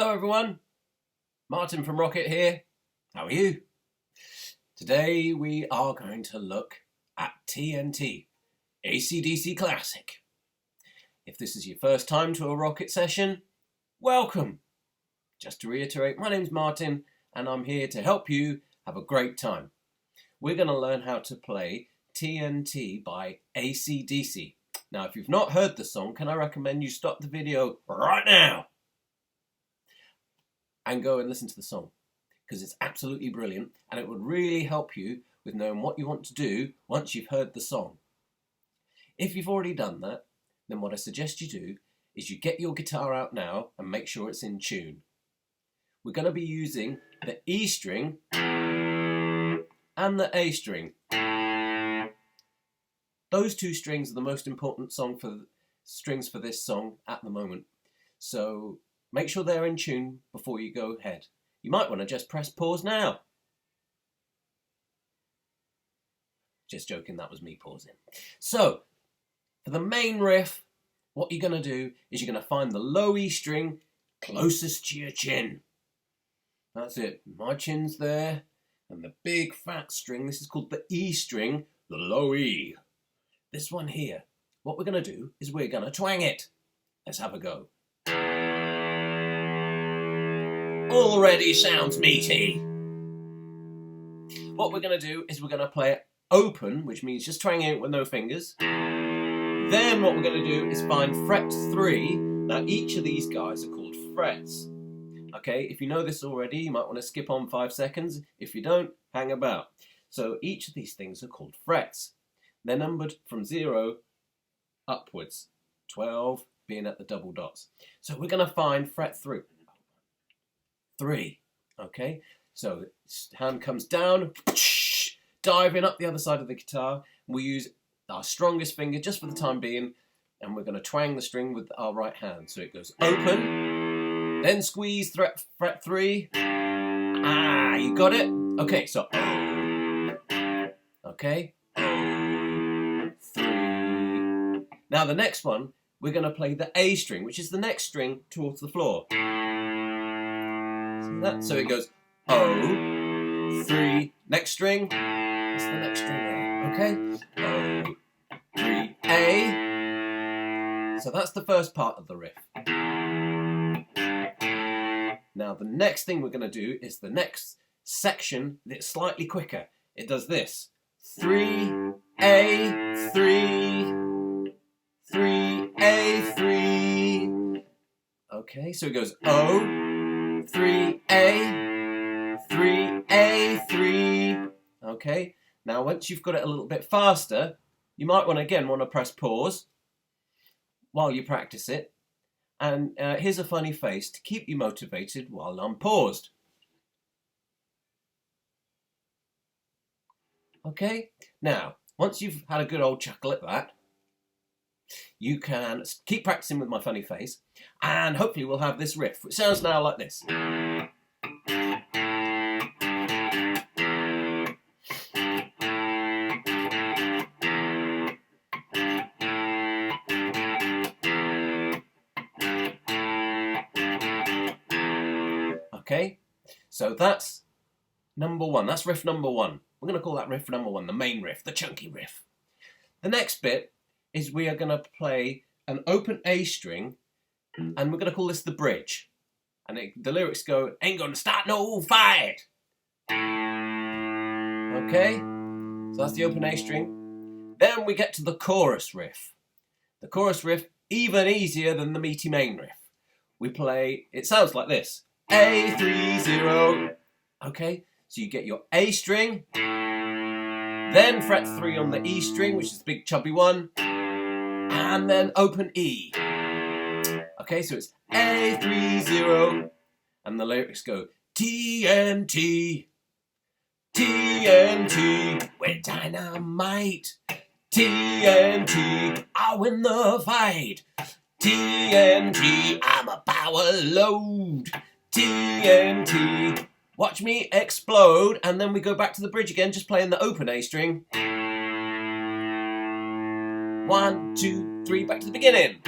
Hello everyone, Martin from Rocket here. How are you? Today we are going to look at TNT, AC/DC Classic. If this is your first time to a Rocket session, welcome. Just to reiterate, my name's Martin and I'm here to help you have a great time. We're going to learn how to play TNT by AC/DC. Now if you've not heard the song, can I recommend you stop the video right now and go and listen to the song, because it's absolutely brilliant and it would really help you with knowing what you want to do once you've heard the song. If you've already done that, then what I suggest you do is you get your guitar out now and make sure it's in tune. We're going to be using the E string and the A string. Those two strings are the most important strings for this song at the moment. So make sure they're in tune before you go ahead. You might want to just press pause now. Just joking, that was me pausing. So, for the main riff, what you're going to do is you're going to find the low E string closest to your chin. That's it. My chin's there, and the big fat string, this is called the E string, the low E. This one here, what we're going to do is we're going to twang it. Let's have a go. Already sounds meaty. What we're going to do is we're going to play it open, which means just twanging it with no fingers. Then what we're going to do is find fret 3. Now each of these guys are called frets. Okay, if you know this already, you might want to skip on 5 seconds. If you don't, hang about. So each of these things are called frets. They're numbered from 0 upwards, 12 being at the double dots. So we're going to find fret 3. Okay, so hand comes down, diving up the other side of the guitar. We'll use our strongest finger just for the time being, and we're going to twang the string with our right hand. So it goes open, then squeeze fret 3. Ah, you got it? Okay, so okay, 3. Now the next one, we're going to play the A string, which is the next string towards the floor. So it goes O, 3, next string, that's the next string there, okay? O, 3, A. So that's the first part of the riff. Now the next thing we're going to do is the next section that's slightly quicker. It does this. 3, A, 3, 3, A, 3. Okay, so it goes O, 3A, 3A, 3. Okay, now once you've got it a little bit faster, you might want to press pause while you practice it. And here's a funny face to keep you motivated while I'm paused. Okay, now once you've had a good old chuckle at that, you can keep practicing with my funny face, and hopefully we'll have this riff, which sounds now like this. Okay, so that's number 1. That's riff number 1. We're going to call that riff number 1, the main riff, the chunky riff. The next bit is we are going to play an open A string, and we're going to call this the bridge. And the lyrics go, ain't gonna start no fight. Okay, so that's the open A string. Then we get to the chorus riff. The chorus riff, even easier than the meaty main riff. We play, it sounds like this. A, 3, 0. Okay, so you get your A string, then fret 3 on the E string, which is the big chubby one, and then open E. Okay, so it's A, 3, 0, and the lyrics go TNT, TNT, we're dynamite, TNT, I win the fight, TNT, I'm a power load, TNT, watch me explode. And then we go back to the bridge again, just playing the open A string. 1, 2, 3, back to the beginning.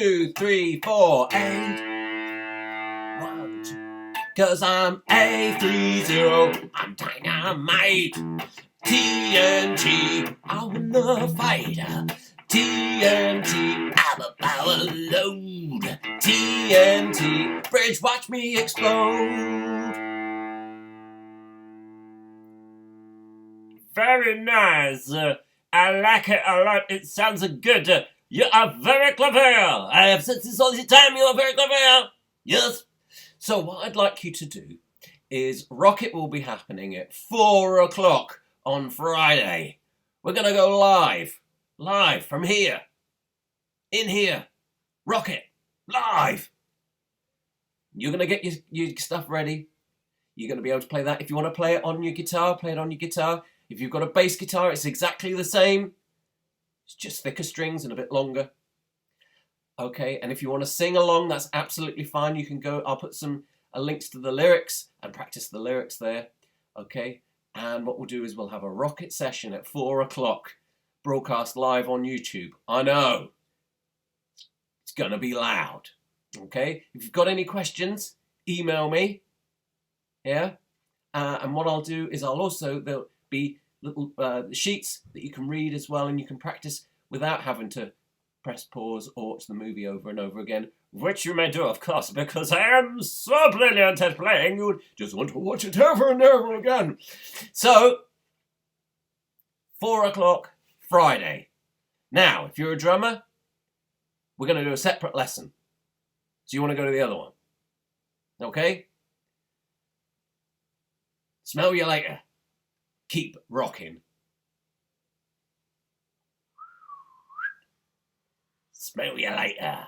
2, 3, 4, 8. 1, 2. 'Cause I'm A30, I'm dynamite. TNT, I win the fight. TNT, I'm a power load. TNT, bridge, watch me explode. Very nice. I like it a lot. It sounds good. You are very clever. I have said this all the time. You are very clever. Yes. So what I'd like you to do is Rocket will be happening at 4 o'clock on Friday. We're going to go live from here, in here, Rocket, live. You're going to get your stuff ready. You're going to be able to play that. If you want to play it on your guitar, play it on your guitar. If you've got a bass guitar, it's exactly the same. It's just thicker strings and a bit longer. Okay, and if you want to sing along, that's absolutely fine. You can go, I'll put some links to the lyrics and practice the lyrics there. Okay, and what we'll do is we'll have a Rocket session at 4 o'clock, broadcast live on YouTube. I know, it's going to be loud. Okay, if you've got any questions, email me. Yeah, and what I'll do is there'll be little sheets that you can read as well, and you can practice without having to press pause or watch the movie over and over again, which you may do, of course, because I am so brilliant at playing, you would just want to watch it over and over again. So, 4 o'clock, Friday. Now, if you're a drummer, we're going to do a separate lesson. So you want to go to the other one. Okay? Smell you later. Keep rocking. Smell you later.